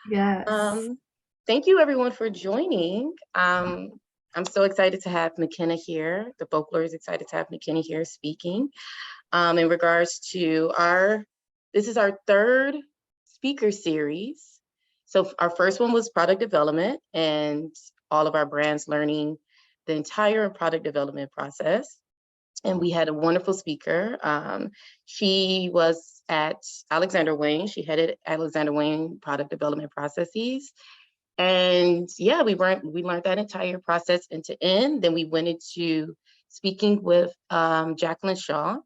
Yes. Um, Thank you everyone for joining. I'm so excited to have McKenna here. The Folklore is excited to have McKenna here speaking in regards to this is our third speaker series. So our first one was product development and all of our brands learning the entire product development process. And we had a wonderful speaker. She was at Alexander Wayne. She headed Alexander Wayne product development processes. And yeah, we learned that entire process end to end. Then we went into speaking with Jacqueline Shaw.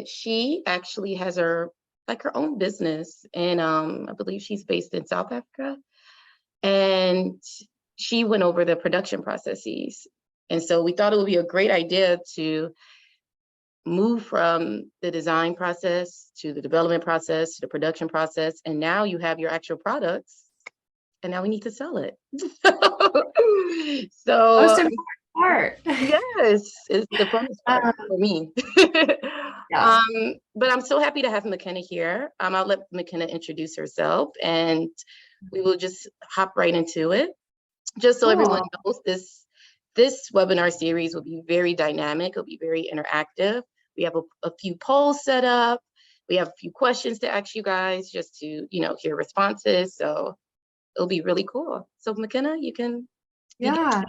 She actually has her own business, and I believe she's based in South Africa. And she went over the production processes. And so we thought it would be a great idea to move from the design process to the development process to the production process. And now you have your actual products, and now we need to sell it. Most So important part. yes, it's the funnest part for me. Yeah. But I'm so happy to have McKenna here. I'll let McKenna introduce herself, and we will just hop right into it. Just so everyone knows, this webinar series will be very dynamic. It'll be very interactive. We have a few polls set up. We have a few questions to ask you guys just to, hear responses. So it'll be really cool. So McKenna, you can begin. Yeah.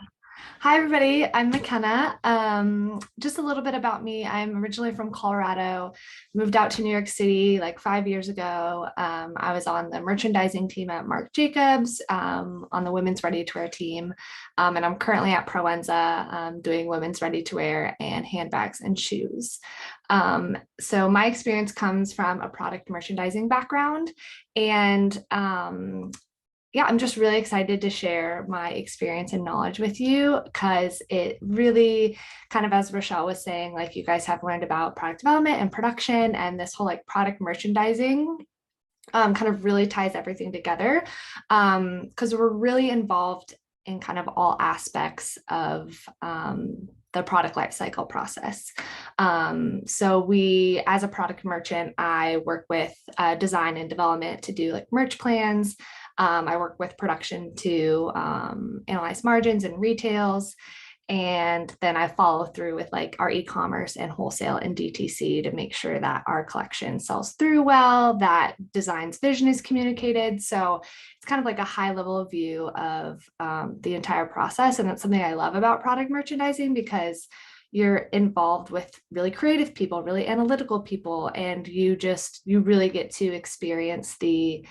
Hi, everybody. I'm McKenna. Just a little bit about me. I'm originally from Colorado, moved out to New York City like 5 years ago. I was on the merchandising team at Marc Jacobs, on the women's ready-to-wear team. And I'm currently at Proenza, doing women's ready-to-wear and handbags and shoes. So my experience comes from a product merchandising background, and yeah, I'm just really excited to share my experience and knowledge with you, because it really kind of, as Rochelle was saying, like, you guys have learned about product development and production, and this whole like product merchandising kind of really ties everything together, because we're really involved in kind of all aspects of the product lifecycle process. So we, as a product merchant, I work with design and development to do like merch plans. I work with production to analyze margins and retails. And then I follow through with like our e-commerce and wholesale and DTC to make sure that our collection sells through well, that design's vision is communicated. So it's kind of like a high level view of the entire process. And that's something I love about product merchandising, because you're involved with really creative people, really analytical people, and you really get to experience the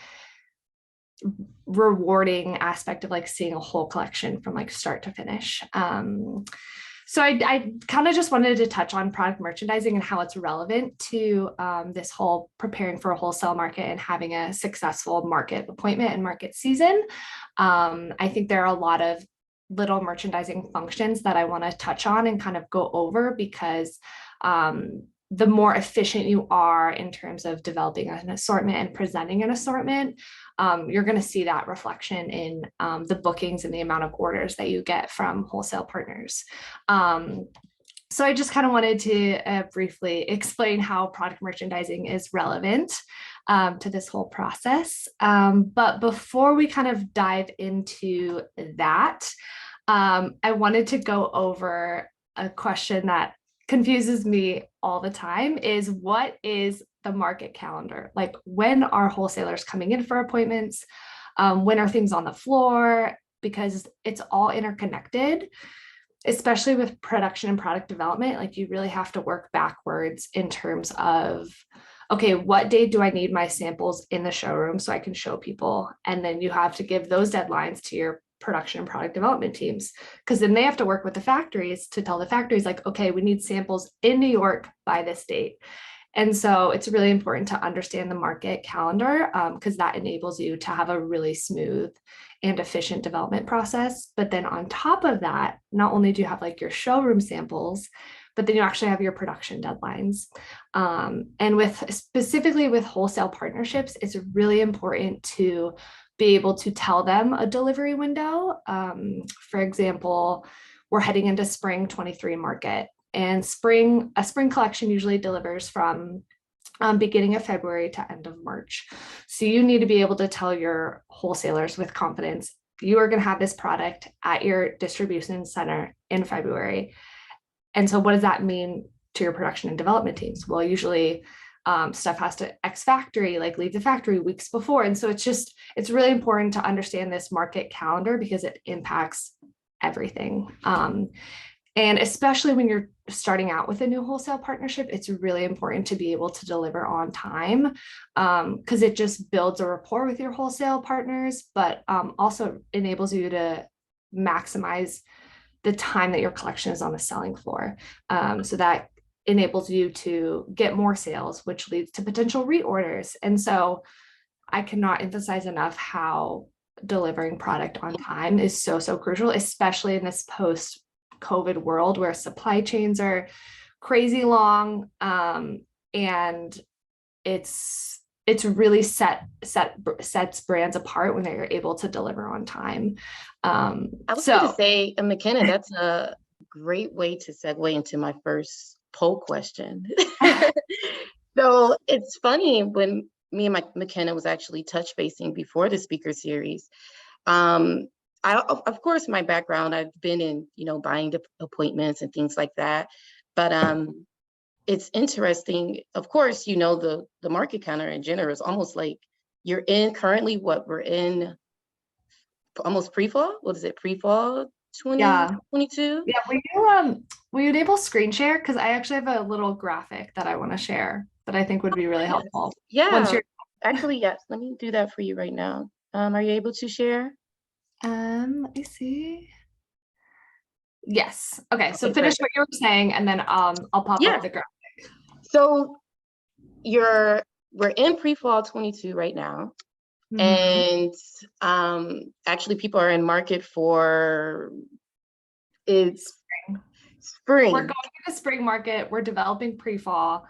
rewarding aspect of like seeing a whole collection from like start to finish. So I kind of just wanted to touch on product merchandising and how it's relevant to this whole preparing for a wholesale market and having a successful market appointment and market season. I think there are a lot of little merchandising functions that I want to touch on and kind of go over, because the more efficient you are in terms of developing an assortment and presenting an assortment, you're going to see that reflection in the bookings and the amount of orders that you get from wholesale partners. So I just kind of wanted to briefly explain how product merchandising is relevant to this whole process. But before we kind of dive into that, I wanted to go over a question that confuses me all the time, is what is the market calendar? Like, when are wholesalers coming in for appointments? When are things on the floor? Because it's all interconnected, especially with production and product development. Like, you really have to work backwards in terms of, okay, what day do I need my samples in the showroom so I can show people? And then you have to give those deadlines to your production and product development teams, because then they have to work with the factories to tell the factories like, okay, we need samples in New York by this date. And so it's really important to understand the market calendar, because that enables you to have a really smooth and efficient development process. But then on top of that, not only do you have like your showroom samples, but then you actually have your production deadlines. And specifically with wholesale partnerships, it's really important to be able to tell them a delivery window. For example, we're heading into spring 23 market, and a spring collection usually delivers from beginning of February to end of March. So you need to be able to tell your wholesalers with confidence, you are going to have this product at your distribution center in February. And so what does that mean to your production and development teams? Well, usually stuff has to ex factory, like leave the factory weeks before. And so it's really important to understand this market calendar because it impacts everything. And especially when you're starting out with a new wholesale partnership, it's really important to be able to deliver on time because it just builds a rapport with your wholesale partners, but also enables you to maximize the time that your collection is on the selling floor. So that enables you to get more sales, which leads to potential reorders. And so I cannot emphasize enough how delivering product on time is so, so crucial, especially in this post-COVID world where supply chains are crazy long. And it's really sets brands apart when they're able to deliver on time. I was going to say, McKenna, that's a great way to segue into my first poll question. So it's funny when me and McKenna was actually touch basing before the speaker series. Of course, my background, I've been in, buying appointments and things like that. But it's interesting. Of course, the market counter in general is almost like you're in currently we're in almost pre-fall. What is it? Pre-fall 2022? Yeah, will you enable screen share? Because I actually have a little graphic that I want to share that I think would be really helpful. Yeah, actually, yes. Let me do that for you right now. Are you able to share? Let me see. Yes. Okay. So finish what you were saying, and then I'll pop up the graphic. So we're in pre-fall 22 right now. And actually people are in market for spring. We're going to the spring market. We're developing pre-fall.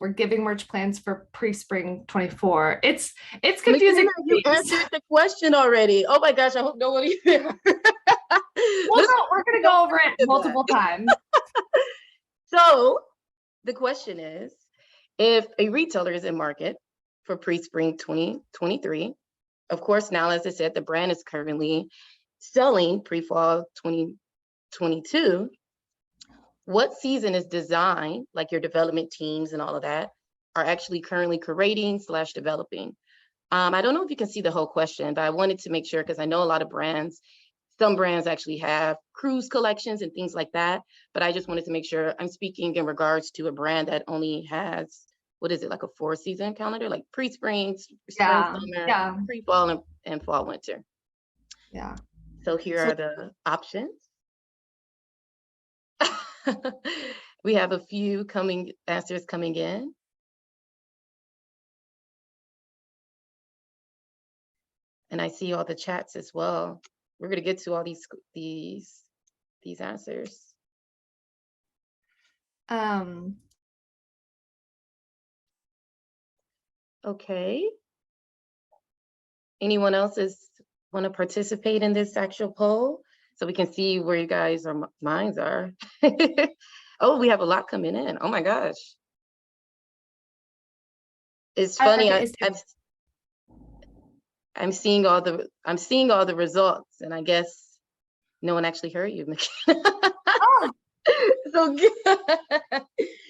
We're giving merch plans for pre-spring 24. It's confusing. McKenna, you answered the question already. Oh my gosh, I hope nobody. We're going to go over it multiple times. So the question is, if a retailer is in market for pre-spring 2023, of course, now, as I said, the brand is currently selling pre-fall 2022. What season is designed, like your development teams and all of that, are actually currently curating/developing? I don't know if you can see the whole question, but I wanted to make sure because I know a lot of brands, some brands actually have cruise collections and things like that. But I just wanted to make sure I'm speaking in regards to a brand that only has, what is it, like a 4-season calendar, like pre-spring, spring, summer, pre-fall, and fall, winter. Yeah. So here are the options. We have a few answers coming in. And I see all the chats as well. We're going to get to all these answers. Okay. Anyone else want to participate in this actual poll so we can see where you guys' minds are? Oh, we have a lot coming in. Oh my gosh. It's funny. I'm seeing all the results, and I guess no one actually heard you, McKenna. Oh. So good.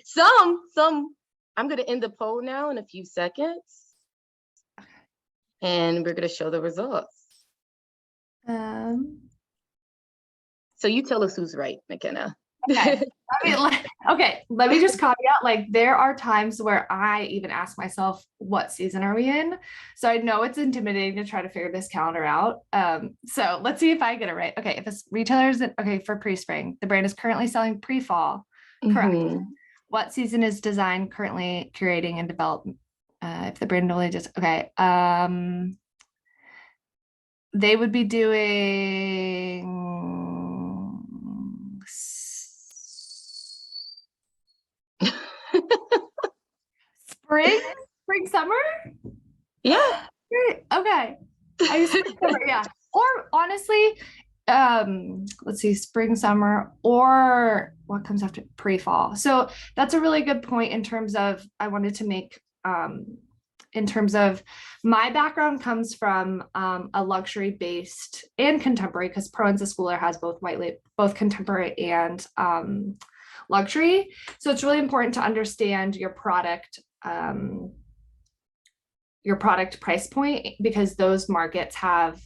Some. I'm going to end the poll now in a few seconds, and we're going to show the results. So you tell us who's right, McKenna. Okay. Let me just caveat, like there are times where I even ask myself, what season are we in? So I know it's intimidating to try to figure this calendar out. So let's see if I get it right. Okay, if it's retailers, for pre-spring, the brand is currently selling pre-fall, correct? What season is design currently curating and developing? If the brand only just, they would be doing spring, summer? Yeah. Okay. Yeah. Or honestly, let's see, spring, summer, or what comes after pre-fall. So that's a really good point in terms of, I wanted to make in terms of my background comes from a luxury based and contemporary, because Proenza Schooler has both contemporary and luxury. So it's really important to understand your product price point, because those markets have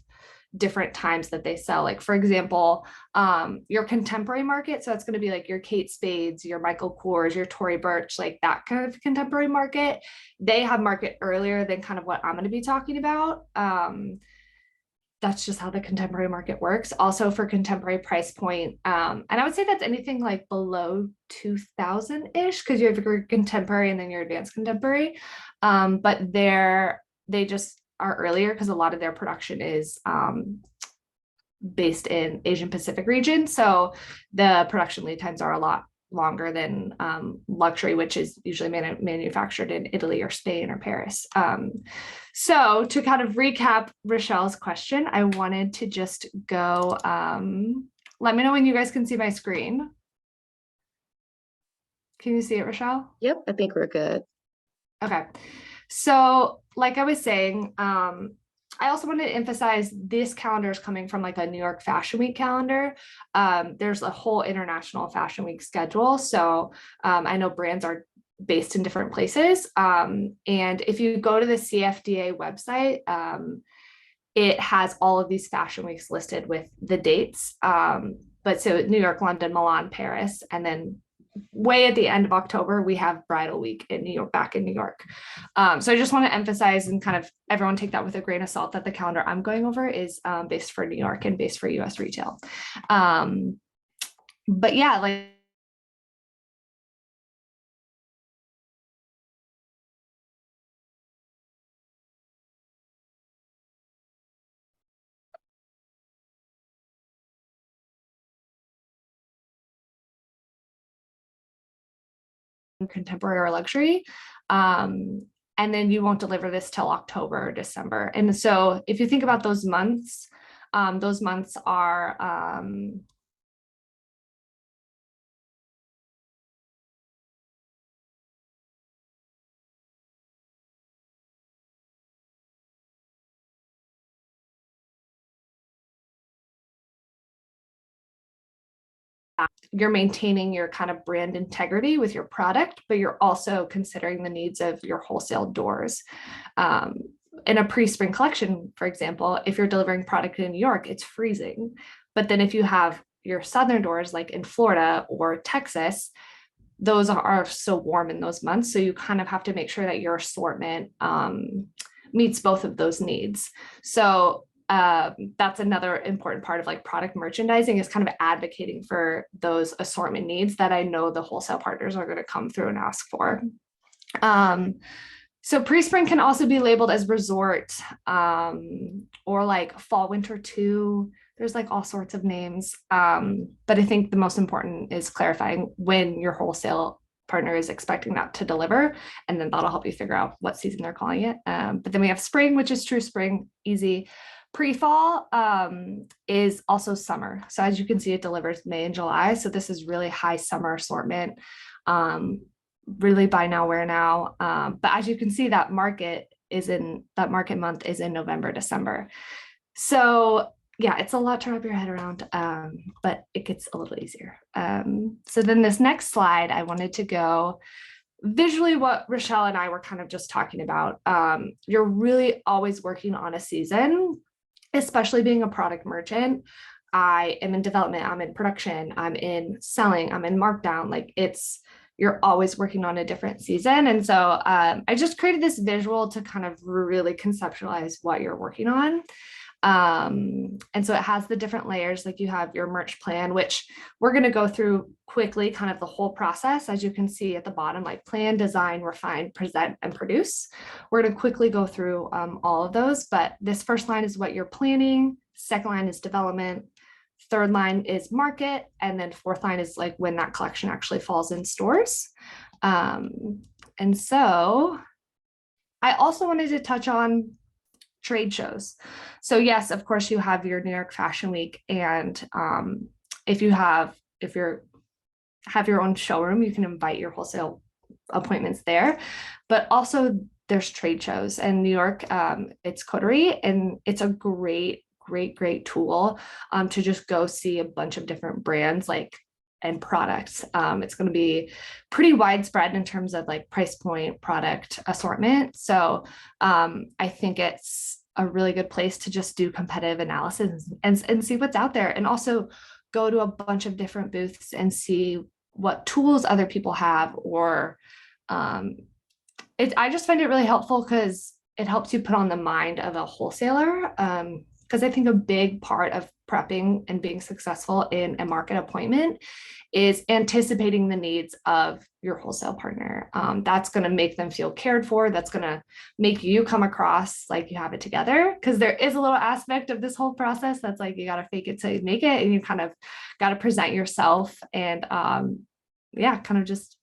different times that they sell. Like, for example, your contemporary market, so it's going to be like your Kate Spades, your Michael Kors, your Tory Burch, like that kind of contemporary market. They have market earlier than kind of what I'm going to be talking about. That's just how the contemporary market works. Also for contemporary price point, and I would say that's anything like below 2000-ish, because you have your contemporary and then your advanced contemporary. But they just are earlier because a lot of their production is based in Asian Pacific region. So the production lead times are a lot longer than luxury, which is usually manufactured in Italy or Spain or Paris. So to kind of recap Rochelle's question, I wanted to just go, let me know when you guys can see my screen. Can you see it, Rochelle? Yep, I think we're good. Okay. So like I was saying, I also wanted to emphasize this calendar is coming from like a New York Fashion Week calendar. There's a whole international Fashion Week schedule. So I know brands are based in different places. And if you go to the CFDA website, it has all of these Fashion Weeks listed with the dates. But so New York, London, Milan, Paris, and then way at the end of October, we have Bridal Week in New York, back in New York. So I just want to emphasize and kind of everyone take that with a grain of salt that the calendar I'm going over is based for New York and based for US retail. But yeah, like contemporary or luxury. And then you won't deliver this till October or December. And so if you think about those months are you're maintaining your kind of brand integrity with your product, but you're also considering the needs of your wholesale doors. In a pre-spring collection, for example, if you're delivering product in New York, it's freezing. But then if you have your southern doors, like in Florida or Texas, those are so warm in those months. So you kind of have to make sure that your assortment meets both of those needs. So that's another important part of like product merchandising, is kind of advocating for those assortment needs that I know the wholesale partners are going to come through and ask for. So pre-spring can also be labeled as resort or like fall winter too. There's like all sorts of names. But I think the most important is clarifying when your wholesale partner is expecting that to deliver, and then that'll help you figure out what season they're calling it. But then we have spring, which is true spring, easy. Pre-fall is also summer. So as you can see, it delivers May and July. So this is really high summer assortment, really buy now, wear now. But as you can see, that market month is in November, December. So yeah, it's a lot to wrap your head around, but it gets a little easier. So then this next slide, I wanted to go visually what Rochelle and I were kind of just talking about. You're really always working on a season, especially being a product merchant. I am in development, I'm in production, I'm in selling, I'm in markdown. Like you're always working on a different season. And so I just created this visual to kind of really conceptualize what you're working on. And so it has the different layers, like you have your merch plan, which we're going to go through quickly, kind of the whole process. As you can see at the bottom, like plan, design, refine, present, and produce. We're going to quickly go through all of those, but this first line is what you're planning. Second line is development. Third line is market. And then fourth line is like when that collection actually falls in stores. And so I also wanted to touch on trade shows. So yes, of course, you have your New York Fashion Week, and if you have your own showroom, you can invite your wholesale appointments there, but also there's trade shows in New York. It's Coterie, and it's a great tool to just go see a bunch of different brands like and products. It's going to be pretty widespread in terms of like price point, product assortment. So I think it's a really good place to just do competitive analysis and see what's out there, and also go to a bunch of different booths and see what tools other people have, or I just find it really helpful because it helps you put on the mind of a wholesaler. Because I think a big part of prepping and being successful in a market appointment is anticipating the needs of your wholesale partner. That's going to make them feel cared for. That's going to make you come across like you have it together. Because there is a little aspect of this whole process that's like you got to fake it till you make it, and you kind of got to present yourself and yeah, kind of just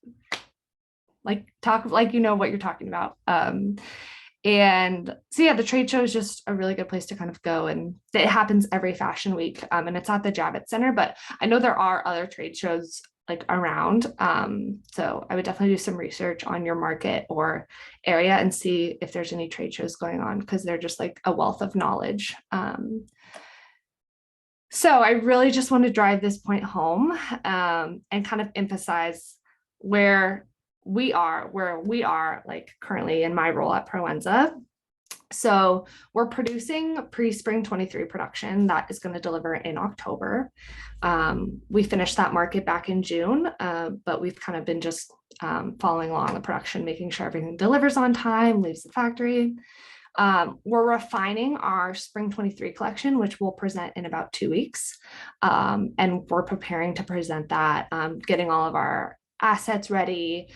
like talk like you know what you're talking about. And so yeah, the trade show is just a really good place to kind of go, and it happens every fashion week, and it's at the Javits Center, but I know there are other trade shows like around. So I would definitely do some research on your market or area and see if there's any trade shows going on, because they're just like a wealth of knowledge. So I really just want to drive this point home, and kind of emphasize where we are like currently in my role at Proenza. So we're producing pre-spring 23 production that is going to deliver in October. We finished that market back in June, but we've kind of been just following along the production, making sure everything delivers on time, leaves the factory. We're refining our spring 23 collection, which we'll present in about 2 weeks. And we're preparing to present that, getting all of our assets ready,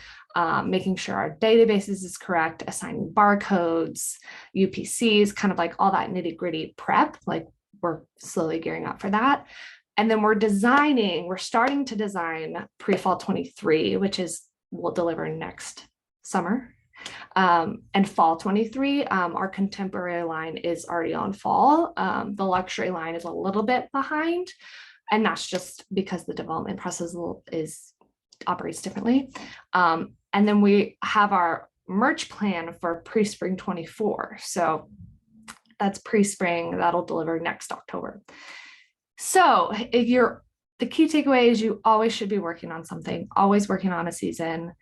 making sure our databases is correct, assigning barcodes, UPCs, kind of like all that nitty gritty prep. Like we're slowly gearing up for that. And then we're starting to design pre-fall 23, which will deliver next summer. And fall 23, our contemporary line is already on fall. The luxury line is a little bit behind, and that's just because the development process operates differently. And then we have our merch plan for pre-spring 24. So that's pre-spring, that'll deliver next October. So the key takeaway is you always should be working on something, always working on a season.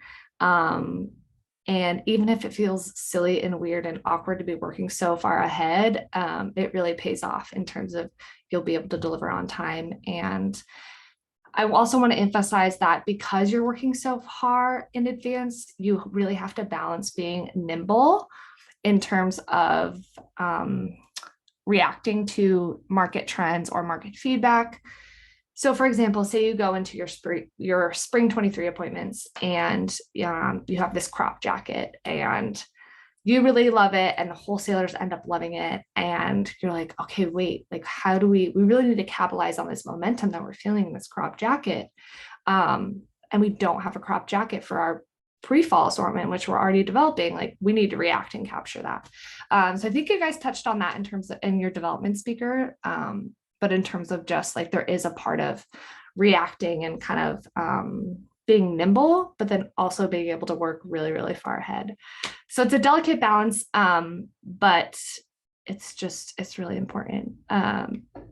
And even if it feels silly and weird and awkward to be working so far ahead, it really pays off in terms of you'll be able to deliver on time. And I also want to emphasize that because you're working so far in advance, you really have to balance being nimble in terms of reacting to market trends or market feedback. So for example, say you go into your spring 23 appointments and you have this crop jacket and you really love it and the wholesalers end up loving it. And you're like, okay, wait, like we really need to capitalize on this momentum that we're feeling in this crop jacket. And we don't have a crop jacket for our pre-fall assortment, which we're already developing. Like we need to react and capture that. So I think you guys touched on that in your development speaker. But in terms of just like there is a part of reacting and kind of being nimble, but then also being able to work really, really far ahead. So it's a delicate balance, but it's really important.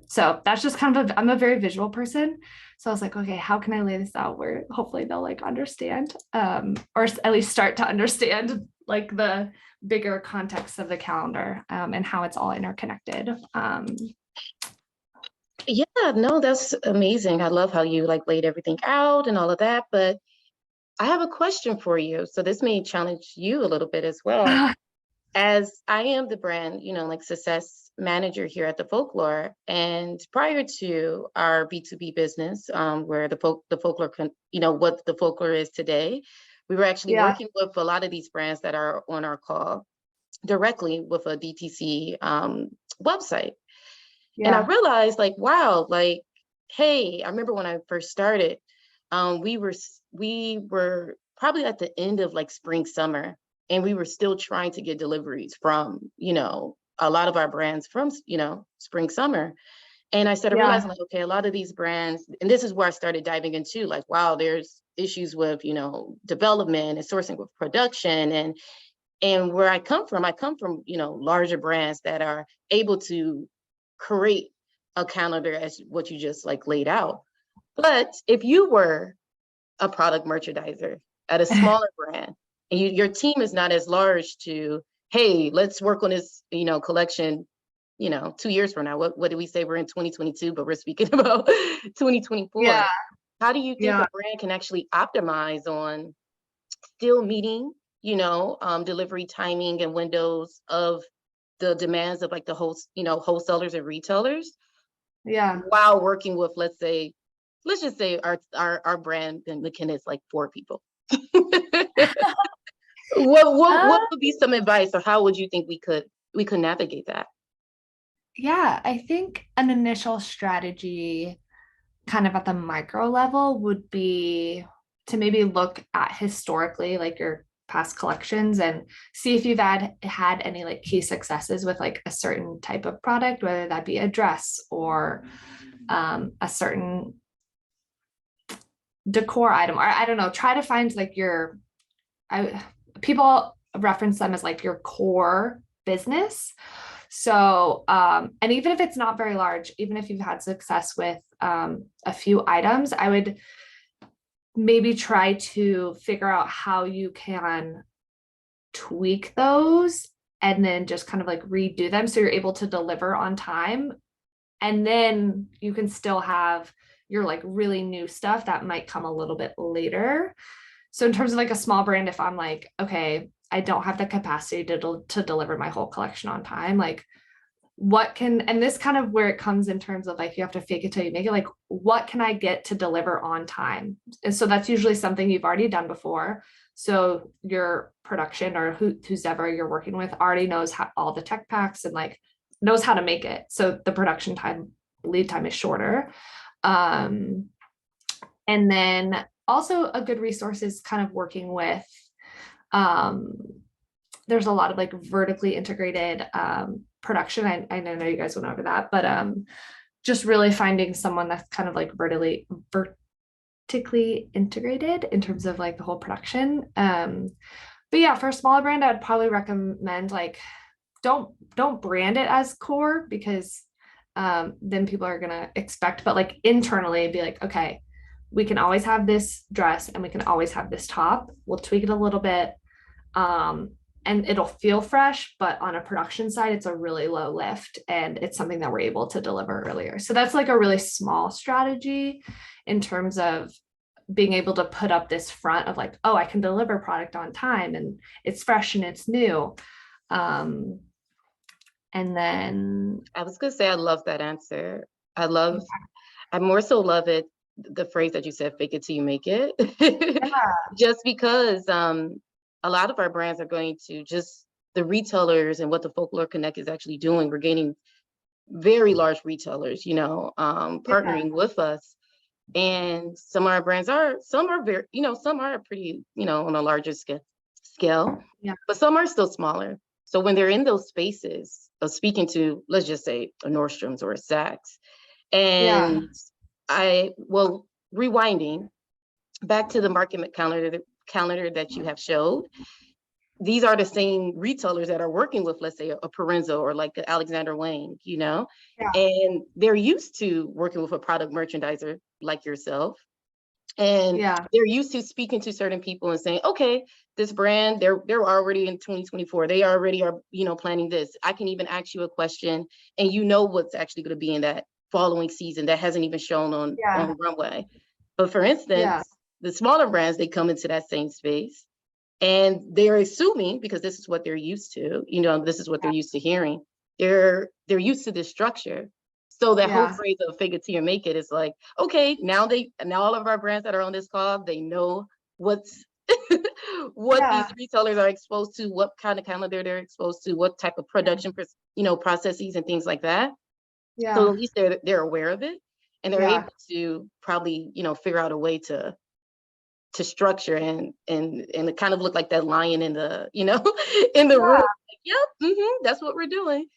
So that's just kind of, I'm a very visual person. So I was like, okay, how can I lay this out where hopefully they'll like understand, or at least start to understand like the bigger context of the calendar, and how it's all interconnected. Yeah, no, that's amazing. I love how you like laid everything out and all of that, but I have a question for you. So this may challenge you a little bit as well. As I am the brand, like success manager here at the Folklore, and prior to our B2B business, where the Folklore, what the Folklore is today, we were actually working with a lot of these brands that are on our call directly with a DTC website. And I realized like, wow, like, hey, I remember when I first started, we were probably at the end of like spring, summer, and we were still trying to get deliveries from, a lot of our brands from, spring, summer. And I started Yeah. realizing like, okay, a lot of these brands, and this is where I started diving into like, wow, there's issues with, development and sourcing with production. And where I come from, larger brands that are able to create a calendar as what you just like laid out. But if you were a product merchandiser at a smaller brand, and your team is not as large to, hey, let's work on this, collection, 2 years from now. What do we say? We're in 2022, but we're speaking about 2024. Yeah. How do you think Yeah. a brand can actually optimize on still meeting, delivery timing and windows of the demands of like the wholesalers and retailers, Yeah. while working with, let's just say our brand in McKenna is like 4 people. What would be some advice, or how would you think we could navigate that? Yeah, I think an initial strategy kind of at the micro level would be to maybe look at historically like your past collections and see if you've had any like key successes with like a certain type of product, whether that be a dress or a certain decor item, or I don't know, try to find like people reference them as like your core business. So, and even if it's not very large, even if you've had success with a few items, I would maybe try to figure out how you can tweak those and then just kind of like redo them so you're able to deliver on time. And then you can still have your like really new stuff that might come a little bit later. So in terms of like a small brand, if I'm like, okay, I don't have the capacity to deliver my whole collection on time, like what can, and this kind of where it comes in terms of like, you have to fake it till you make it, like, what can I get to deliver on time? And so that's usually something you've already done before. So your production or who's ever you're working with already knows how all the tech packs and like knows how to make it. So the production time, lead time is shorter. And then also a good resource is kind of working with, there's a lot of like vertically integrated production. I know you guys went over that, but just really finding someone that's kind of like vertically integrated in terms of like the whole production. But yeah, for a smaller brand, I would probably recommend like don't brand it as core, because then people are gonna expect, but like internally be like, okay, we can always have this dress and we can always have this top. We'll tweak it a little bit. And it'll feel fresh, but on a production side, it's a really low lift and it's something that we're able to deliver earlier. So that's like a really small strategy in terms of being able to put up this front of like, oh, I can deliver product on time and it's fresh and it's new. And then I was gonna say I love that answer. I more so love it, the phrase that you said, fake it till you make it. yeah, Just because a lot of our brands are going to just the retailers, and what the Folklore Connect is actually doing. We're gaining very large retailers, yeah, partnering with us. And some of our brands some are very, some are pretty, on a larger scale, yeah, but some are still smaller. So when they're in those spaces of speaking to, let's just say, a Nordstrom's or a Saks, yeah, and rewinding back to the market calendar that you have showed, these are the same retailers that are working with, let's say, a Parenzo or like Alexander Wang, yeah, and they're used to working with a product merchandiser like yourself. And yeah, they're used to speaking to certain people and saying, okay, this brand, they're already in 2024. They already are, planning this. I can even ask you a question and what's actually going to be in that following season that hasn't even shown yeah, on runway. But for yeah, instance, the smaller brands, they come into that same space and they're assuming, because this is what they're used to, this is what they're used to hearing. They're used to this structure. So that whole yeah, phrase of fake it till you make it is like, okay, now all of our brands that are on this call, they know what's what these yeah, retailers are exposed to, what kind of calendar they're exposed to, what type of production, processes and things like that. So yeah, at least they're aware of it, and they're yeah, able to probably, figure out a way to structure and it kind of look like that lion in the, in the room. yeah. Like, yep, that's what we're doing.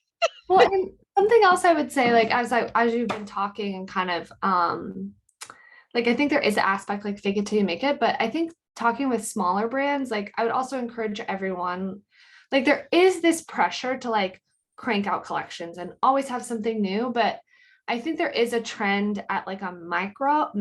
Well, and Something else I would say, like as you've been talking and kind of like I think there is an aspect like fake it till you make it, but I think talking with smaller brands, like I would also encourage everyone, like there is this pressure to like crank out collections and always have something new, but I think there is a trend at like a macro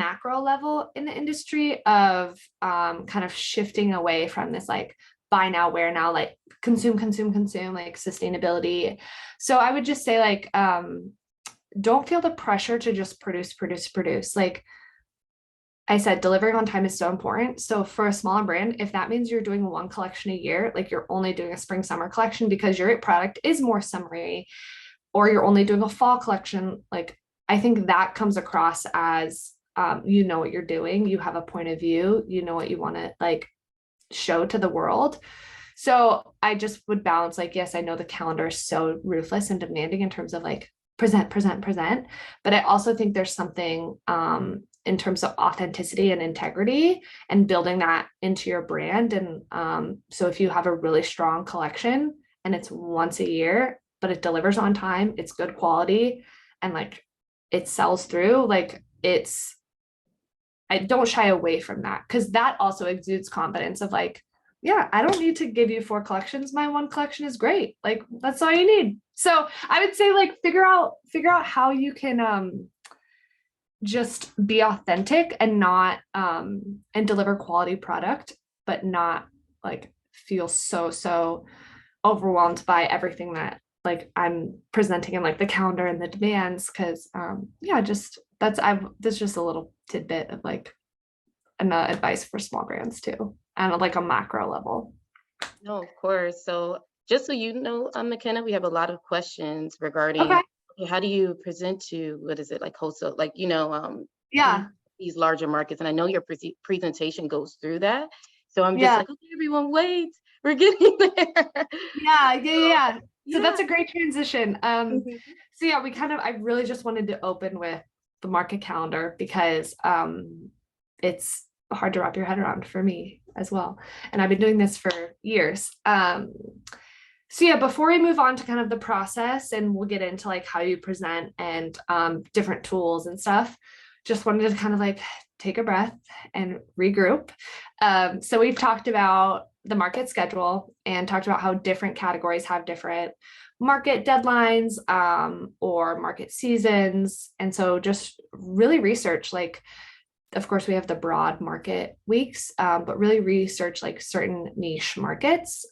level in the industry of kind of shifting away from this like buy now, wear now, like consume, like sustainability. So I would just say like don't feel the pressure to just produce. Like I said, delivering on time is so important. So for a smaller brand, if that means you're doing one collection a year, like you're only doing a spring summer collection because your product is more summery, or you're only doing a fall collection, like I think that comes across as you know what you're doing, you have a point of view, you know what you want to like show to the world. So I just would balance like, yes, I know the calendar is so ruthless and demanding in terms of like present, but I also think there's something in terms of authenticity and integrity and building that into your brand. And so if you have a really strong collection and it's once a year, but it delivers on time, it's good quality, and like it sells through, like I don't shy away from that, because that also exudes confidence of like, yeah, I don't need to give you 4 collections. My one collection is great. Like that's all you need. So I would say like figure out how you can just be authentic and not and deliver quality product, but not like feel so overwhelmed by everything that like I'm presenting in like the calendar and the demands. Cause yeah, just that's just a little tidbit of like advice for small brands too, and like a macro level. No, of course. So just so you know, McKenna, we have a lot of questions regarding Okay. okay, how do you present to what is it like wholesale, like these Yeah. these larger markets, and I know your presentation goes through that. So I'm just Yeah. like, okay, everyone, wait, we're getting there. So Yeah. So yeah. that's a great transition. Mhm. So yeah, I really just wanted to open with the market calendar because it's hard to wrap your head around for me as well. And I've been doing this for years. So yeah, before we move on to kind of the process and we'll get into like how you present and different tools and stuff, just wanted to kind of like take a breath and regroup. So we've talked about the market schedule and talked about how different categories have different market deadlines or market seasons. And so just really research like, of course, we have the broad market weeks, but really research like certain niche markets.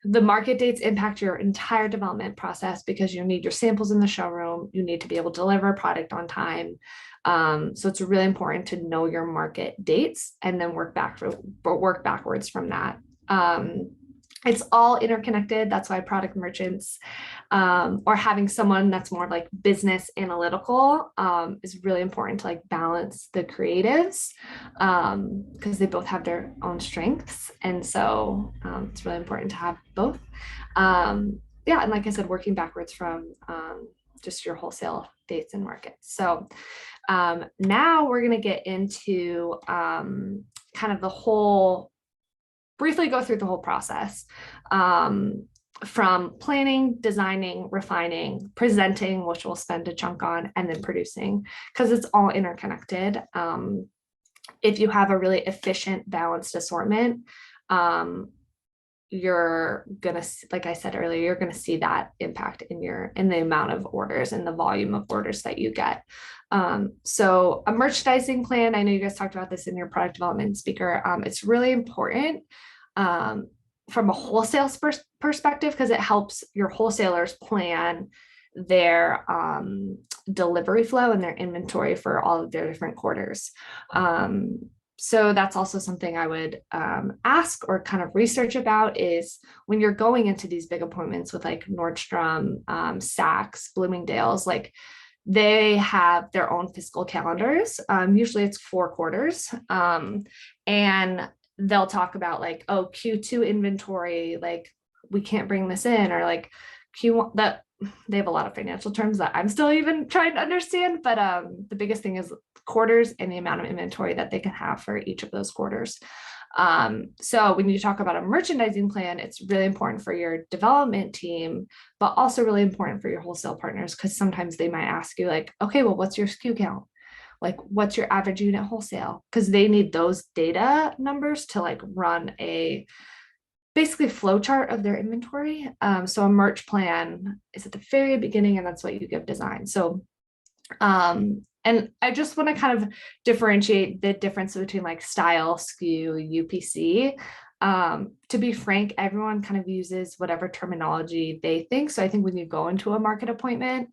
The market dates impact your entire development process because you need your samples in the showroom. You need to be able to deliver a product on time. So it's really important to know your market dates and then work backwards from that. It's all interconnected. That's why product merchants or having someone that's more like business analytical is really important to like balance the creatives because they both have their own strengths. And so it's really important to have both. Yeah. And like I said, working backwards from just your wholesale dates and markets. So now we're going to get into kind of briefly go through the whole process from planning, designing, refining, presenting, which we'll spend a chunk on, and then producing, because it's all interconnected. If you have a really efficient, balanced assortment, you're gonna, like I said earlier, you're gonna see that impact in the amount of orders and the volume of orders that you get. So a merchandising plan, I know you guys talked about this in your product development speaker. It's really important from a wholesale perspective because it helps your wholesalers plan their delivery flow and their inventory for all of their different quarters. So that's also something I would ask or kind of research about is when you're going into these big appointments with like Nordstrom, Saks, Bloomingdale's, like they have their own fiscal calendars. Usually it's 4 quarters. And they'll talk about like, oh, Q2 inventory, like we can't bring this in, or like Q1, that they have a lot of financial terms that I'm still even trying to understand. But the biggest thing is quarters and the amount of inventory that they can have for each of those quarters. So when you talk about a merchandising plan, it's really important for your development team, but also really important for your wholesale partners, because sometimes they might ask you like, okay, well, what's your SKU count? Like, what's your average unit wholesale? Because they need those data numbers to like run a basically flow chart of their inventory. So a merch plan is at the very beginning, and that's what you give design. So and I just want to kind of differentiate the difference between like style, SKU, UPC. To be frank, everyone kind of uses whatever terminology they think. So I think when you go into a market appointment,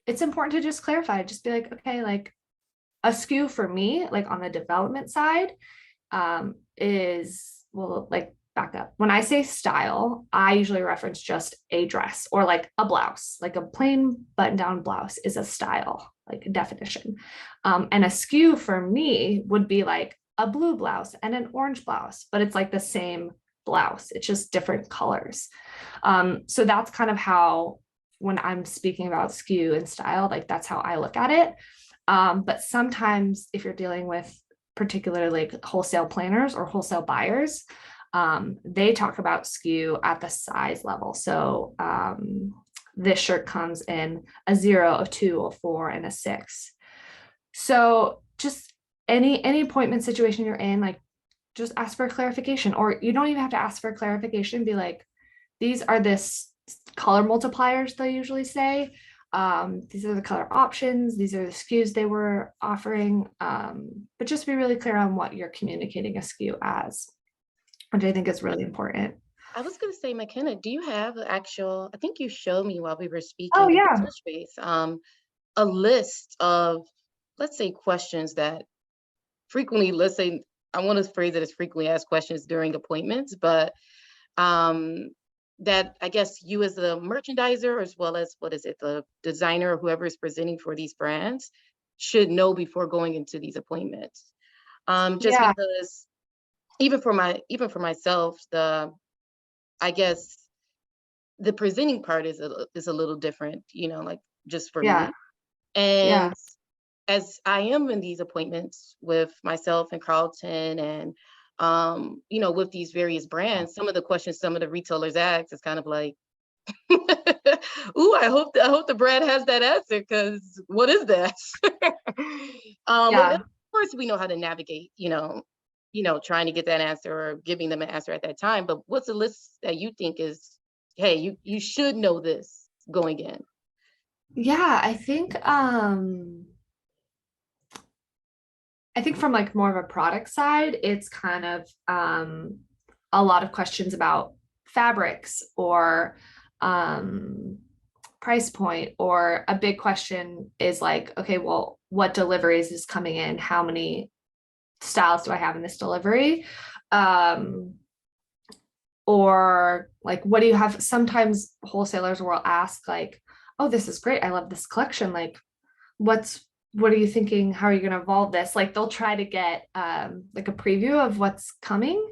it's important to just clarify, just be like, okay, like a SKU for me, like on the development side, is, well, like back up. When I say style, I usually reference just a dress or like a blouse, like a plain button down blouse is a style, like a definition. And a SKU for me would be like a blue blouse and an orange blouse, but it's like the same blouse. It's just different colors. So that's kind of how, when I'm speaking about SKU and style, like that's how I look at it. But sometimes if you're dealing with particularly like wholesale planners or wholesale buyers, they talk about SKU at the size level. So this shirt comes in a 0, a 2, a 4, and a 6. So just any appointment situation you're in, like just ask for clarification, or you don't even have to ask for clarification. Be like, these are this color multipliers, they usually say. These are the color options. These are the SKUs they were offering. But just be really clear on what you're communicating a SKU as, which I think is really important. I was going to say, McKenna, do you have the actual, I think you showed me while we were Oh, speaking in yeah. the touch base, a list of, let's say, questions that frequently, let's say, I want to phrase it as frequently asked questions during appointments, but that I guess you as the merchandiser, as well as, what is it, the designer or whoever is presenting for these brands should know before going into these appointments. Just Yeah. because even for myself, I guess the presenting part is a little different, like just for Yeah. me. And Yeah. as I am in these appointments with myself and Carlton and with these various brands, some of the questions some of the retailers ask is kind of like, ooh, I hope the brand has that answer, because what is that? And Yeah. of course we know how to navigate, trying to get that answer or giving them an answer at that time. But what's a list that you think is, hey, you should know this going in? Yeah. I think from like more of a product side, it's kind of a lot of questions about fabrics or price point, or a big question is like, okay, well, what deliveries is coming in? How many styles do I have in this delivery? Or like, what do you have? Sometimes wholesalers will ask like, oh, this is great, I love this collection, like what are you thinking, how are you going to evolve this? Like they'll try to get like a preview of what's coming.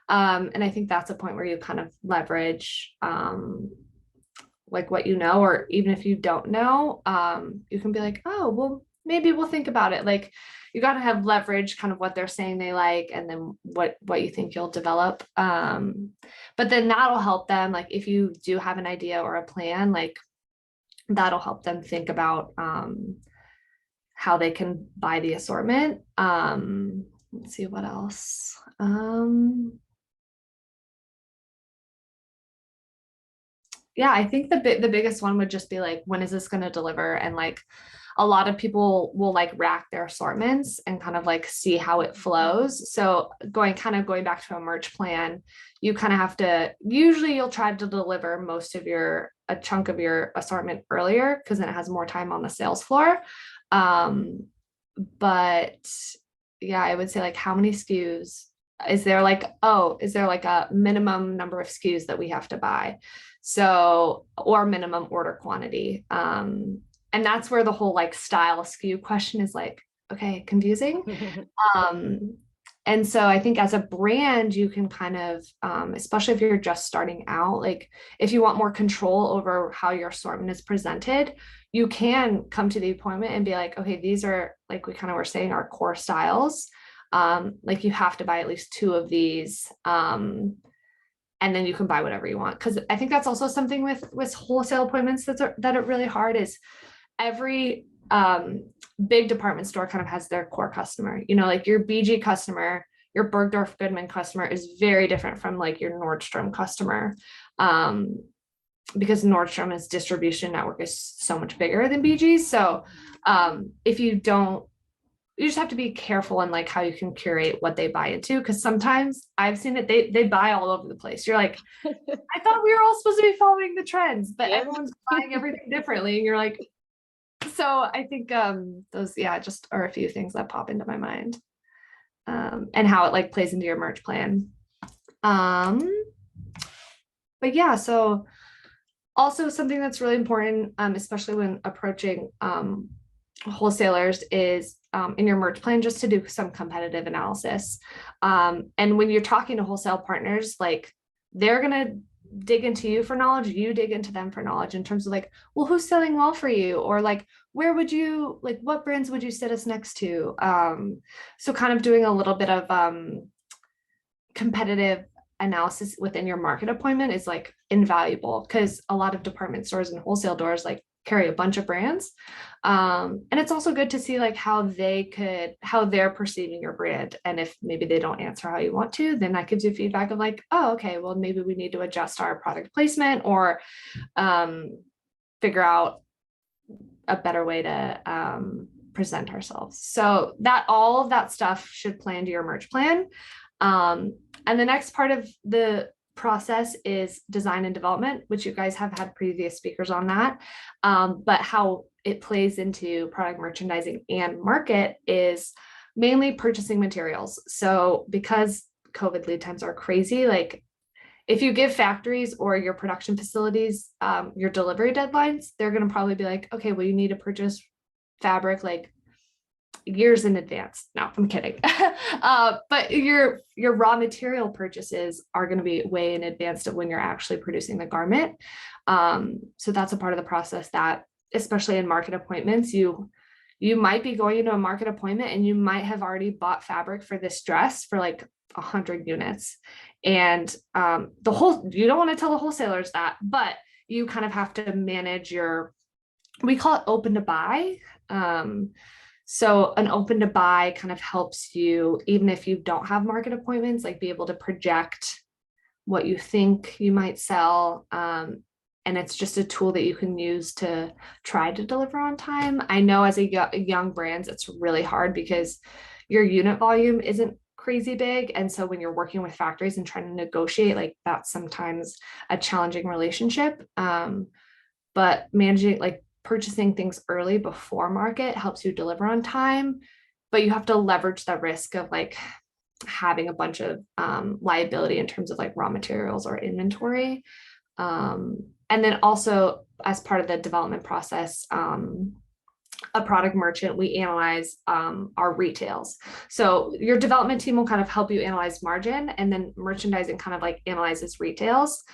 And I think that's a point where you kind of leverage like what you know, or even if you don't know, you can be like, oh, well, maybe we'll think about it. Like you got to have leverage kind of what they're saying they like, and then what you think you'll develop. But then that'll help them, like if you do have an idea or a plan, like that'll help them think about how they can buy the assortment. Let's see what else. Yeah, I think the biggest one would just be like, when is this going to deliver? And like a lot of people will like rack their assortments and kind of like see how it flows. So going back to a merch plan, you kind of have to, usually you'll try to deliver a chunk of your assortment earlier, because then it has more time on the sales floor. But yeah, I would say like, how many SKUs is there? Like, oh, is there like a minimum number of SKUs that we have to buy? So, or minimum order quantity. And that's where the whole like style SKU question is like, okay, confusing. Um, and so I think as a brand, you can kind of, especially if you're just starting out, like if you want more control over how your assortment is presented, you can come to the appointment and be like, okay, these are, like we kind of were saying, our core styles. Like you have to buy at least 2 of these. And then you can buy whatever you want. Cause I think that's also something with wholesale appointments that are really hard is every big department store kind of has their core customer, like your BG customer, your Bergdorf Goodman customer is very different from like your Nordstrom customer. Because Nordstrom's distribution network is so much bigger than BG's. So if you don't, you just have to be careful on like how you can curate what they buy into. Cause sometimes I've seen it, they buy all over the place. You're like, I thought we were all supposed to be following the trends, but everyone's buying everything differently. And you're like, so I think those, just are a few things that pop into my mind. And how it like plays into your merch plan. But yeah, so also something that's really important, especially when approaching wholesalers is in your merch plan, just to do some competitive analysis. And when you're talking to wholesale partners, like they're going to dig into you for knowledge, you dig into them for knowledge in terms of like, well, who's selling well for you? Or like, where would you, like, what brands would you sit us next to? So kind of doing a little bit of competitive analysis within your market appointment is like invaluable because a lot of department stores and wholesale doors like carry a bunch of brands. And it's also good to see like how they're perceiving your brand. And if maybe they don't answer how you want to, then that gives you feedback of like, oh, okay, well, maybe we need to adjust our product placement or figure out a better way to present ourselves. So that all of that stuff should play into your merch plan. And the next part of the process is design and development, which you guys have had previous speakers on that. But how it plays into product merchandising and market is mainly purchasing materials. So because COVID lead times are crazy, like if you give factories or your production facilities your delivery deadlines, they're going to probably be like, okay, well, you need to purchase fabric like years in advance. No, I'm kidding. But your raw material purchases are going to be way in advance of when you're actually producing the garment. So that's a part of the process that, especially in market appointments, you might be going into a market appointment and you might have already bought fabric for this dress for like 100 units. And you don't want to tell the wholesalers that, but you kind of have to manage we call it open to buy. So an open to buy kind of helps you, even if you don't have market appointments, like be able to project what you think you might sell. And it's just a tool that you can use to try to deliver on time. I know as a young brand, it's really hard because your unit volume isn't crazy big. And so when you're working with factories and trying to negotiate, like that's sometimes a challenging relationship. But managing, like purchasing things early before market helps you deliver on time, but you have to leverage the risk of like having a bunch of liability in terms of like raw materials or inventory. And then also as part of the development process, a product merchant, we analyze our retails. So your development team will kind of help you analyze margin, and then merchandising kind of like analyzes retails.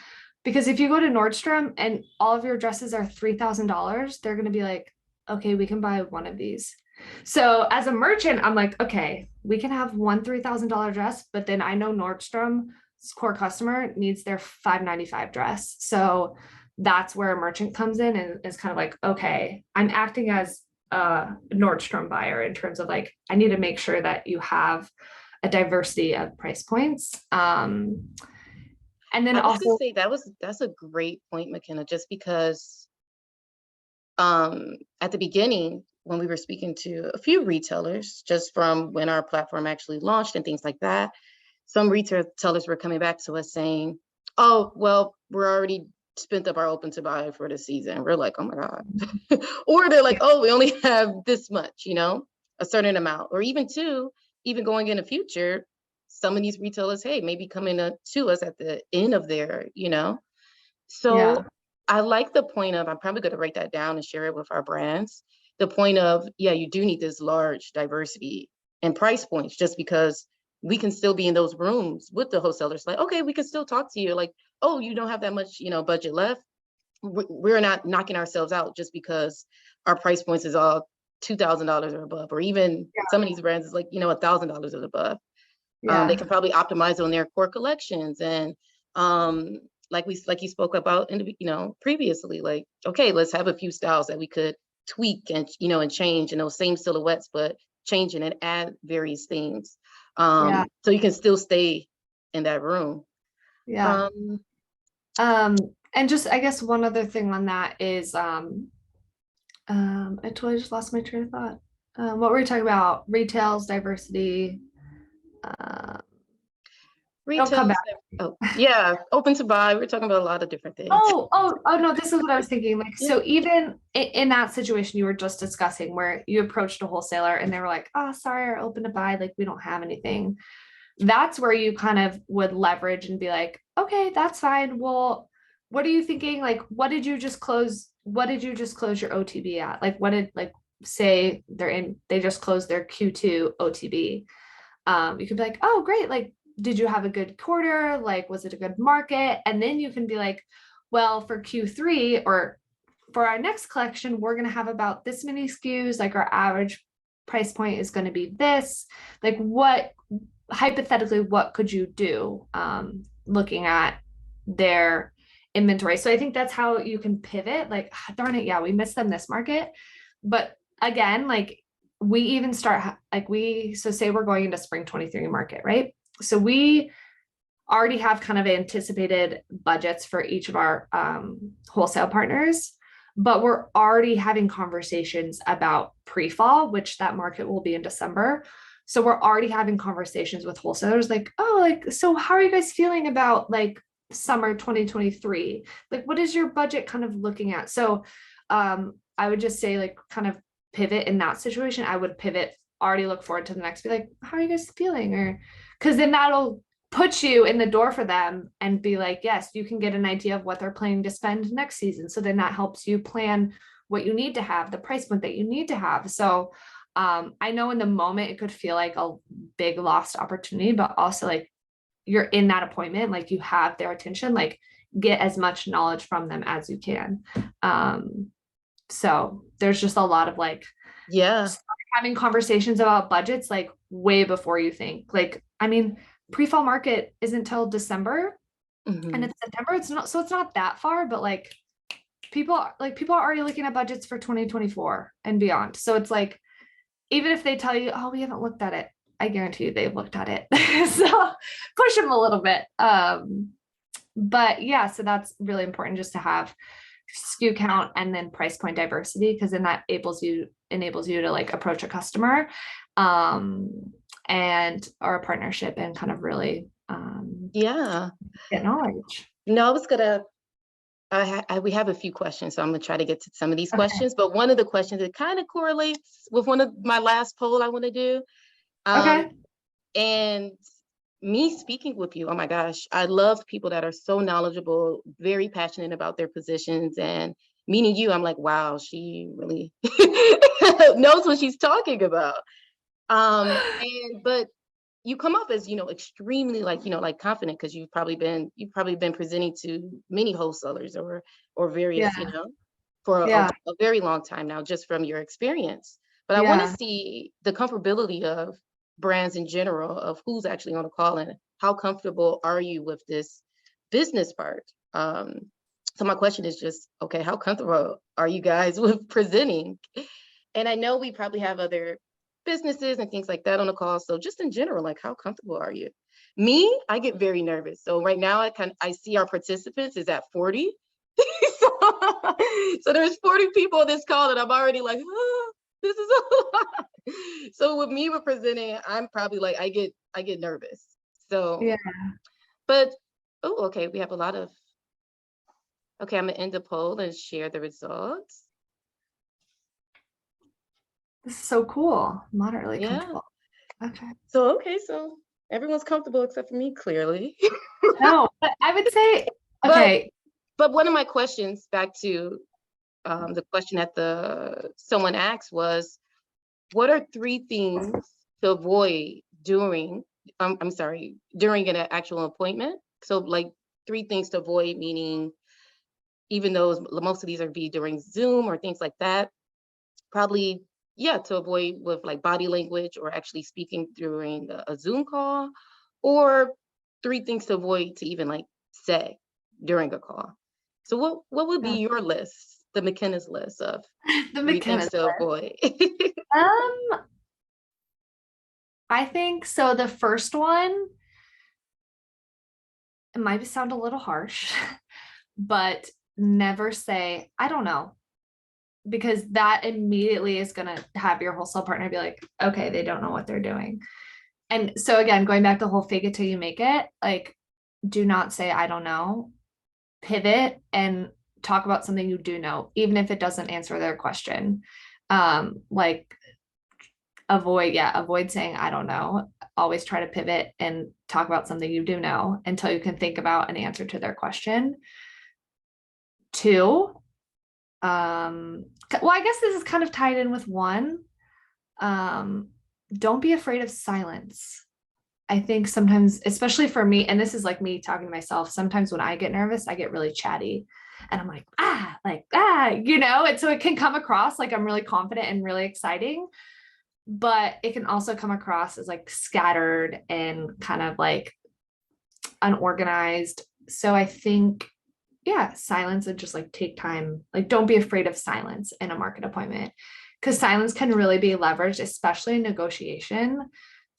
Because if you go to Nordstrom and all of your dresses are $3,000, they're going to be like, okay, we can buy one of these. So as a merchant, I'm like, okay, we can have one $3,000 dress, but then I know Nordstrom's core customer needs their $595 dress. So that's where a merchant comes in and is kind of like, okay, I'm acting as a Nordstrom buyer in terms of like, I need to make sure that you have a diversity of price points. And then I was also say that's a great point, McKenna, just because at the beginning, when we were speaking to a few retailers, just from when our platform actually launched and things like that, some retailers were coming back to us saying, oh, well, we're already spent up our open to buy for the season. We're like, oh my God. Or they're like, oh, we only have this much, a certain amount. Or even going in the future, some of these retailers, hey, maybe coming to us at the end of their, So yeah. I like the point of, I'm probably going to write that down and share it with our brands. The point of, yeah, you do need this large diversity and price points, just because we can still be in those rooms with the wholesalers. Like, okay, we can still talk to you. Like, oh, you don't have that much, budget left. We're not knocking ourselves out just because our price points is all $2,000 or above, or even some of these brands is like, you know, $1,000 or above. They can probably optimize on their core collections. And like you spoke about in the, you know, previously, like, okay, let's have a few styles that we could tweak and, you know, and change in those same silhouettes, but change and add various things. So you can still stay in that room. Yeah. And just, I guess one other thing on that is, I totally just lost my train of thought. What were we talking about? Retails, diversity. It'll come Retail, back. oh yeah, open to buy. We're talking about a lot of different things. Oh no, this is what I was thinking. Like, so even in that situation you were just discussing where you approached a wholesaler and they were like, oh, sorry, our open to buy, like, we don't have anything. That's where you kind of would leverage and be like, okay, that's fine. Well, what are you thinking? Like, what did you just close your OTB at? Like, what did, like, say they just closed their Q2 OTB. You could be like, oh, great. Like, did you have a good quarter? Like, was it a good market? And then you can be like, well, for Q3 or for our next collection, we're going to have about this many SKUs. Like, our average price point is going to be this. Like, hypothetically, what could you do looking at their inventory? So I think that's how you can pivot. Like, darn it, yeah, we missed them this market. But again, like, we even start, like, so say we're going into spring 23 market, right? So we already have kind of anticipated budgets for each of our wholesale partners, but we're already having conversations about pre-fall, which that market will be in December. So we're already having conversations with wholesalers like, oh, like, so how are you guys feeling about like summer 2023? Like, what is your budget kind of looking at? So I would just say, like, kind of pivot in that situation. I would pivot, already look forward to the next, be like, how are you guys feeling? Or because then that'll put you in the door for them and be like, yes, you can get an idea of what they're planning to spend next season. So then that helps you plan what you need to have, the price point that you need to have. So I know in the moment it could feel like a big lost opportunity, but also, like, you're in that appointment, like, you have their attention, like, get as much knowledge from them as you can. So there's just a lot of, like, having conversations about budgets, like, way before you think. Like, I mean, pre-fall market isn't till December, and it's September. It's not that far, but like, people are already looking at budgets for 2024 and beyond. So it's like, even if they tell you, oh, we haven't looked at it, I guarantee you they've looked at it. So push them a little bit. But yeah, so that's really important, just to have SKU count and then price point diversity, because then that enables you to like approach a customer and or a partnership and kind of really get knowledge. No, I was gonna we have a few questions, so I'm gonna try to get to some of these questions. But one of the questions, it kind of correlates with one of my last poll I want to do. And me speaking with you, oh my gosh, I love people that are so knowledgeable, very passionate about their positions. And meeting you, I'm like, wow, she really knows what she's talking about. But you come off as, extremely like confident, because you've probably been presenting to many wholesalers or various, for a very long time now, just from your experience. But I want to see the comfortability of brands in general, of who's actually on the call, and how comfortable are you with this business part? So my question is just, okay, how comfortable are you guys with presenting? And I know we probably have other businesses and things like that on the call. So just in general, like, how comfortable are you? Me, I get very nervous. So right now I see our participants is at 40. So there's 40 people on this call, and I'm already like, oh, this is a lot. So with me, with presenting, I'm probably like, I get nervous. So but okay, we have a lot of, okay, I'm gonna end the poll and share the results. This is so cool. Moderately comfortable. Okay. So everyone's comfortable except for me, clearly. No, but I would say, okay. But one of my questions, back to the question that someone asked, was, what are 3 things to avoid during an actual appointment? So like 3 things to avoid, meaning, even though most of these are during Zoom or things like that, probably yeah, to avoid with like body language or actually speaking during a Zoom call, or 3 things to avoid to even like say during a call. So what would be Yeah. your list, the McKenna's list of The 3 things McKenna's to list. avoid? Um, I think so. The first one, it might sound a little harsh, but never say, I don't know, because that immediately is going to have your wholesale partner be like, okay, they don't know what they're doing. And so, again, going back to the whole fake it till you make it, like, do not say, I don't know, pivot and talk about something you do know, even if it doesn't answer their question. Like, avoid saying, I don't know. Always try to pivot and talk about something you do know until you can think about an answer to their question. Two, well, I guess this is kind of tied in with one. Um, don't be afraid of silence. I think sometimes, especially for me, and this is like me talking to myself, sometimes when I get nervous, I get really chatty and I'm like, and so it can come across like I'm really confident and really exciting, but it can also come across as like scattered and kind of like unorganized. So I think, yeah, silence and just like take time. Like, don't be afraid of silence in a market appointment because silence can really be leveraged, especially in negotiation.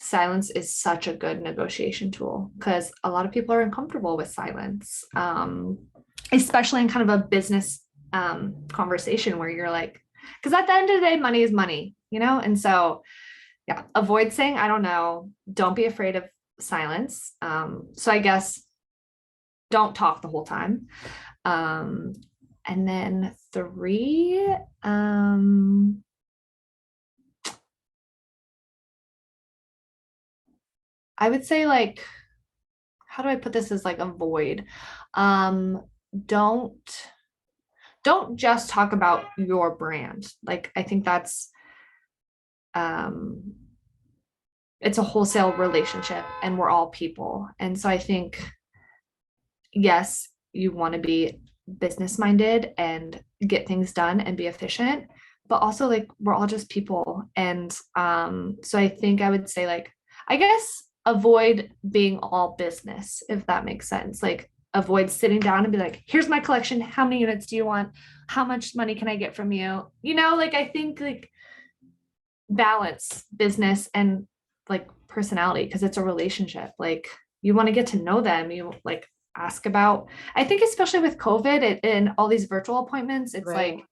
Silence is such a good negotiation tool because a lot of people are uncomfortable with silence, especially in kind of a business conversation where you're like, because at the end of the day, money is money, And so, yeah, avoid saying, I don't know. Don't be afraid of silence. So I guess don't talk the whole time. And then 3, I would say like, how do I put this as like avoid? Um, don't don't just talk about your brand. Like I think that's um it's a wholesale relationship and we're all people. And so I think yes, you want to be business minded and get things done and be efficient, but also like we're all just people. And so I think I would say like, I guess avoid being all business, if that makes sense. Like avoid sitting down and be like, here's my collection. How many units do you want? How much money can I get from you? Like I think like balance business and like personality because it's a relationship. Like you want to get to know them. You like ask about, I think, especially with COVID and all these virtual appointments, it's Right. like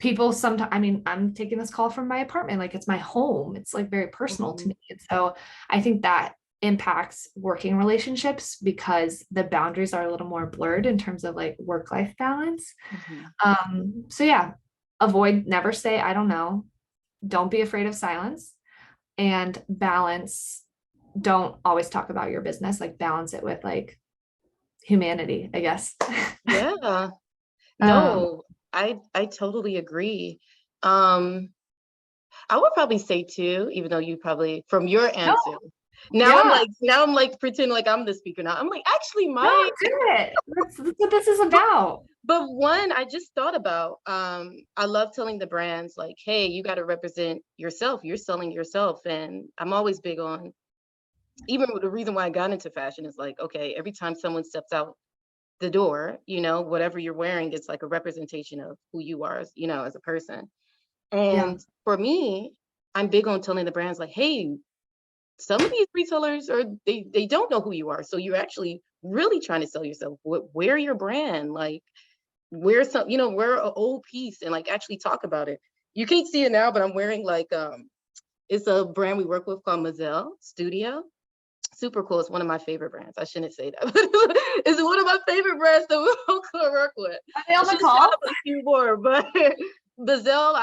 people sometimes, I mean, I'm taking this call from my apartment, like it's my home. It's like very personal to Mhm. me. And so I think that impacts working relationships because the boundaries are a little more blurred in terms of like work-life balance. Mhm. So yeah, avoid, never say, I don't know. Don't be afraid of silence and balance. Don't always talk about your business, like balance it with like humanity, I guess. Yeah. um, No, I totally agree. Um, I would probably say too, even though you probably from your no, answer. yeah, Now I'm like pretending like I'm the speaker now. I'm like, actually no, my do it. That's what this is about. but one I just thought about, I love telling the brands like, hey, you got to represent yourself. You're selling yourself. And I'm always big on, even with the reason why I got into fashion is like, okay, every time someone steps out the door, whatever you're wearing, it's like a representation of who you are, as a person. Yeah, And for me, I'm big on telling the brands like, hey, some of these retailers are they don't know who you are. So you're actually really trying to sell yourself. Wear your brand, like wear some, wear an old piece and like actually talk about it. You can't see it now, but I'm wearing like it's a brand we work with called Mazel Studio. Super cool. It's one of my favorite brands. I shouldn't say that, but it's one of my favorite brands that we could work with. are they I on the should shout call? out a few more, but Bazelle,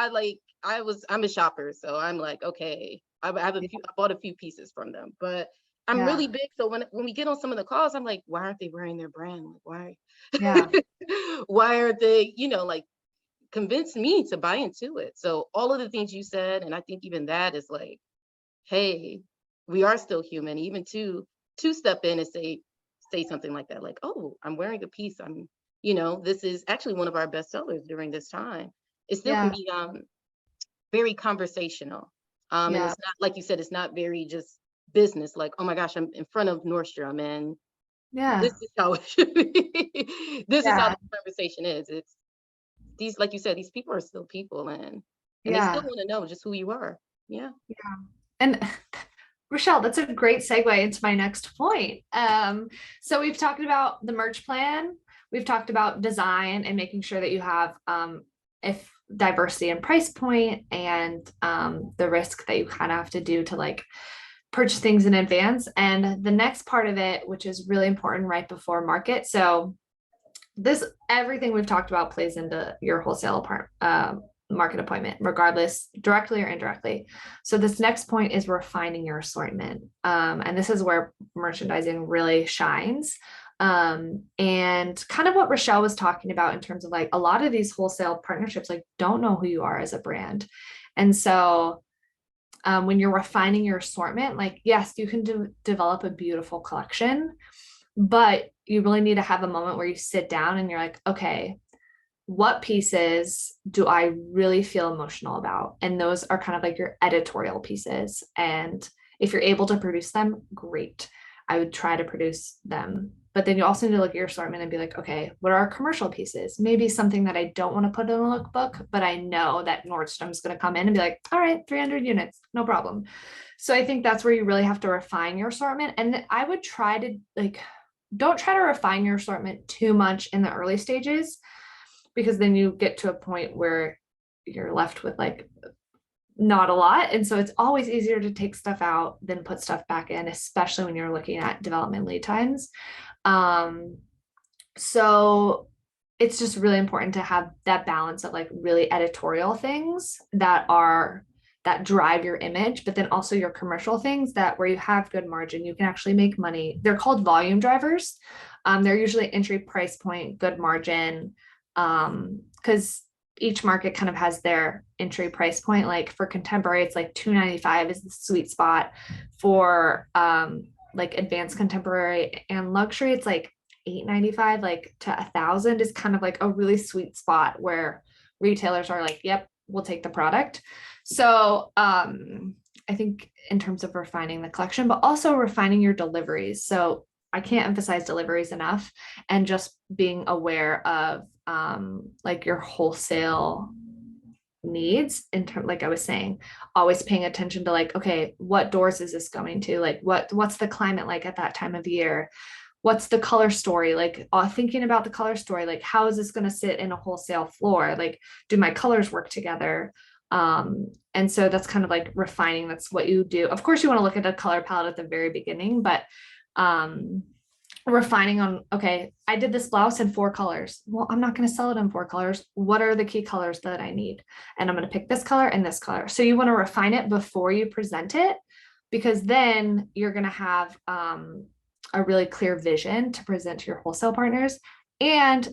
I'm a shopper, so I'm like, okay, I bought a few pieces from them, but I'm Yeah, really big. So when we get on some of the calls, I'm like, why aren't they wearing their brand? Like, yeah, why aren't they, like convince me to buy into it? So all of the things you said, and I think even that is like, hey, we are still human, even to step in and say something like that, like, oh, I'm wearing a piece. This is actually one of our best sellers during this time. It still can yeah, be very conversational. And Yeah. it's not, like you said, it's not very just business, like, oh my gosh, I'm in front of Nordstrom and Yeah. this is how it should be. This is how Yeah. the conversation is. It's these, like you said, these people are still people, and they still Yeah. want to know just who you are. Yeah. Yeah. And Rochelle, that's a great segue into my next point. So we've talked about the merch plan, we've talked about design and making sure that you have if diversity and price point and the risk that you kind of have to do to like purchase things in advance. And the next part of it, which is really important right before market. So this everything we've talked about plays into your wholesale market appointment, regardless, directly or indirectly. So this next point is refining your assortment, and this is where merchandising really shines. And kind of what Rochelle was talking about in terms of like a lot of these wholesale partnerships like don't know who you are as a brand, and so when you're refining your assortment, like yes, you can develop a beautiful collection, but you really need to have a moment where you sit down and you're like, okay, what pieces do I really feel emotional about? And those are kind of like your editorial pieces. And if you're able to produce them, great. I would try to produce them. But then you also need to look at your assortment and be like, okay, what are our commercial pieces? Maybe something that I don't want to put in a lookbook, but I know that Nordstrom's going to come in and be like, all right, 300 units, no problem. So I think that's where you really have to refine your assortment. And I would try to like, don't try to refine your assortment too much in the early stages, because then you get to a point where you're left with like not a lot. And so it's always easier to take stuff out than put stuff back in, especially when you're looking at development lead times. So it's just really important to have that balance of like really editorial things that drive your image, but then also your commercial things that where you have good margin, you can actually make money. They're called volume drivers. They're usually entry price point, good margin, because each market kind of has their entry price point. Like for contemporary, it's like $295 is the sweet spot. For like advanced contemporary and luxury, it's like $895 like to $1,000 is kind of like a really sweet spot where retailers are like, yep, we'll take the product. So I think in terms of refining the collection, but also refining your deliveries. So I can't emphasize deliveries enough, and just being aware of like your wholesale needs in terms, like I was saying, always paying attention to like, okay, what doors is this going to? Like what's the climate like at that time of year? What's the color story? Like thinking about the color story, like how is this going to sit in a wholesale floor? Like, do my colors work together? And so that's kind of like refining. That's what you do. Of course, you want to look at the color palette at the very beginning, but refining on, okay, I did this blouse in 4 colors. Well, I'm not going to sell it in 4 colors. What are the key colors that I need? And I'm going to pick this color and this color. So you want to refine it before you present it, because then you're going to have a really clear vision to present to your wholesale partners, and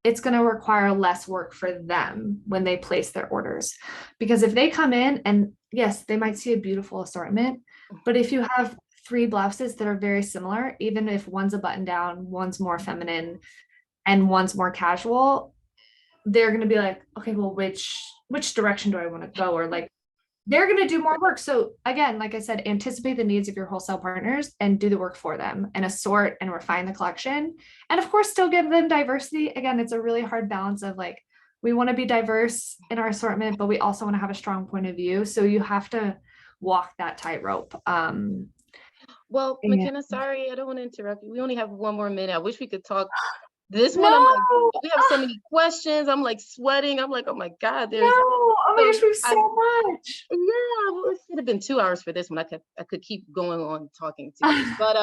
it's going to require less work for them when they place their orders. Because if they come in and yes, they might see a beautiful assortment, but if you have 3 blouses that are very similar, even if one's a button down, one's more feminine, and one's more casual, they're going to be like, okay, well, which direction do I want to go? Or like, they're going to do more work. So again, like I said, anticipate the needs of your wholesale partners and do the work for them and assort and refine the collection. And of course, still give them diversity. Again, it's a really hard balance of like, we want to be diverse in our assortment, but we also want to have a strong point of view. So you have to walk that tightrope. Well, And McKenna, sorry, I don't want to interrupt you. We only have 1 more minute. I wish we could talk. This one, no, I'm like, we have so many questions. I'm like sweating. I'm like, oh my God, no, there's oh my gosh, we have I, so much. yeah, well, it should have been 2 hours for this one. I could keep going on talking to you. But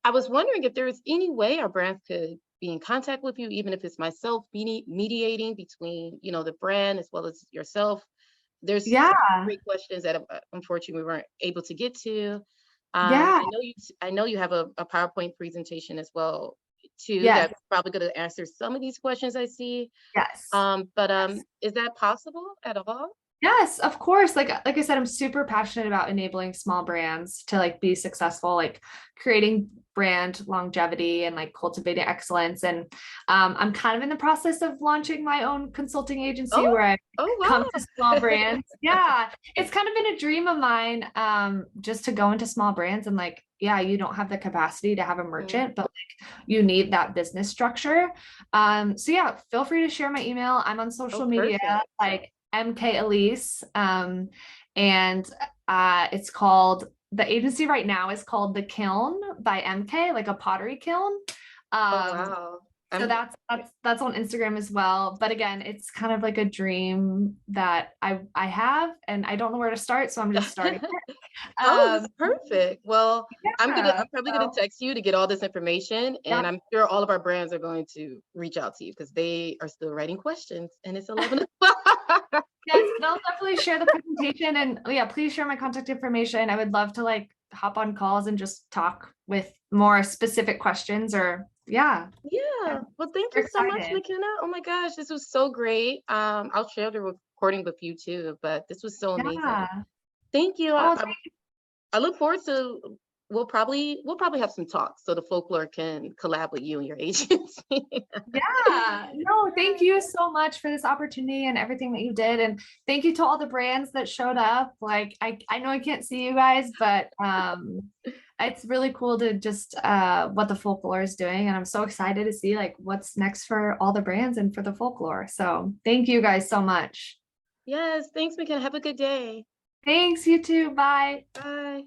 I was wondering if there was any way our brands could be in contact with you, even if it's myself mediating between, the brand as well as yourself. There's Yeah, some great questions that unfortunately we weren't able to get to. yeah, I know you have a PowerPoint presentation as well too. yes, That's probably going to answer some of these questions I see. yes. But Yes. is that possible at all? Yes, of course. Like I said, I'm super passionate about enabling small brands to like be successful, like creating brand longevity and like cultivating excellence. And I'm kind of in the process of launching my own consulting agency Oh, where I oh come wow. to small brands. Yeah, it's kind of been a dream of mine, just to go into small brands and like, yeah, you don't have the capacity to have a Mm. merchant, but like you need that business structure. So yeah, feel free to share my email. I'm on Oh, social media, perfect. like MK Elise. And it's called, the agency right now is called The Kiln by MK, like a pottery kiln. Oh Um, wow. so I'm that's on Instagram as well. But again, it's kind of like a dream that I have, and I don't know where to start, so I'm just starting it. Oh, that's perfect. Well, Yeah. I'm probably gonna So text you to get all this information, yeah. and I'm sure all of our brands are going to reach out to you because they are still writing questions, and it's 11 o'clock. Yes, but I'll definitely share the presentation, and yeah, please share my contact information. I would love to like hop on calls and just talk with more specific questions, or yeah, Yeah. I'm Well, thank super you so much, excited. McKenna. Oh my gosh, this was so great. I'll share the recording with you too, but this was so amazing. Yeah. Thank you. Oh, I look forward to we'll probably have some talks so the folklore can collab with you and your agency. yeah. No, thank you so much for this opportunity and everything that you did. And thank you to all the brands that showed up. Like I know I can't see you guys, but it's really cool to just what the folklore is doing. And I'm so excited to see like what's next for all the brands and for the folklore. So thank you guys so much. Yes, thanks, McKenna. Have a good day. Thanks, you too. Bye. Bye.